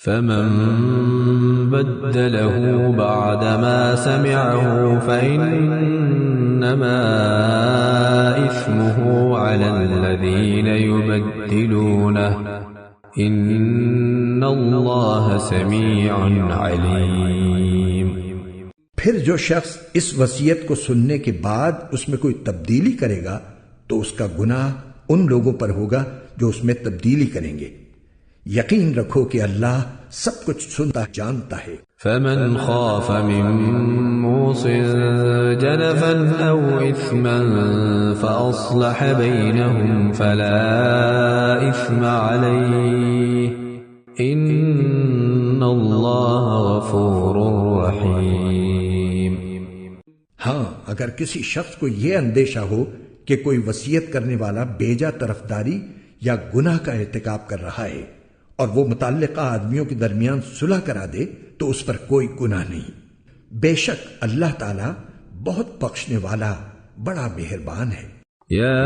فمن بدله بعدما سمعه فإنما إثمه على الذين يبدلونه إن الله سميع عليم۔ پھر جو شخص اس وصیت کو سننے کے بعد اس میں کوئی تبدیلی کرے گا تو اس کا گناہ ان لوگوں پر ہوگا جو اس میں تبدیلی کریں گے۔ یقین رکھو کہ اللہ سب کچھ سنتا جانتا ہے۔ فمن خاف من موص جنفا أو إثما فأصلح بينهم فلا إثم عليه إن الله غفور رحيم۔ ہاں، اگر کسی شخص کو یہ اندیشہ ہو کہ کوئی وصیت کرنے والا بیجا طرفداری یا گناہ کا ارتکاب کر رہا ہے اور وہ متعلقہ آدمیوں کے درمیان صلح کرا دے تو اس پر کوئی گناہ نہیں۔ بے شک اللہ تعالی بہت بخشنے والا بڑا مہربان ہے۔ یا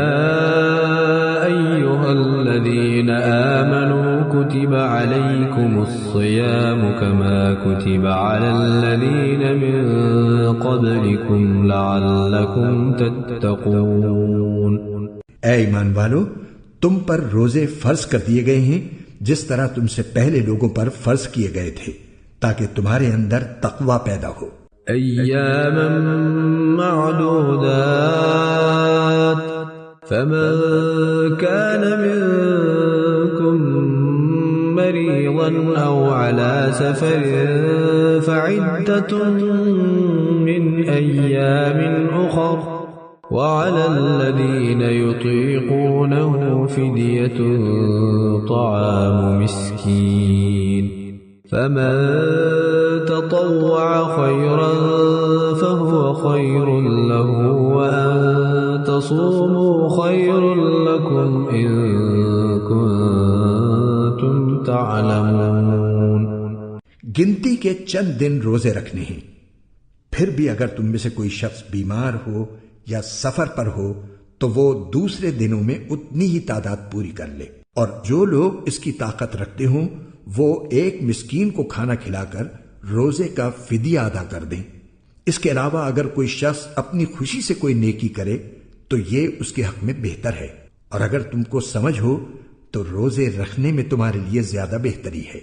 ایھا الذین آمنوا کتب علیکم الصیام کما کتب علی الذین من قبلکم لعلکم تتقون۔ اے ایمان والو، تم پر روزے فرض کر دیے گئے ہیں جس طرح تم سے پہلے لوگوں پر فرض کیے گئے تھے تاکہ تمہارے اندر تقوی پیدا ہو۔ ایاما معدودات فمن كان منكم مريضا او على سفر فعدة من ايام اخر وعلى الذين يطيقونه فدية طعام مسكين فمن تطوع خيرا فهو خير له وأن تصوموا خير لكم إن كنتم تعلمون۔ گنتی کے چند دن روزے رکھنے ہیں، پھر بھی اگر تم میں سے کوئی شخص بیمار ہو یا سفر پر ہو تو وہ دوسرے دنوں میں اتنی ہی تعداد پوری کر لے، اور جو لوگ اس کی طاقت رکھتے ہوں وہ ایک مسکین کو کھانا کھلا کر روزے کا فدیہ ادا کر دیں۔ اس کے علاوہ اگر کوئی شخص اپنی خوشی سے کوئی نیکی کرے تو یہ اس کے حق میں بہتر ہے، اور اگر تم کو سمجھ ہو تو روزے رکھنے میں تمہارے لیے زیادہ بہتری ہے۔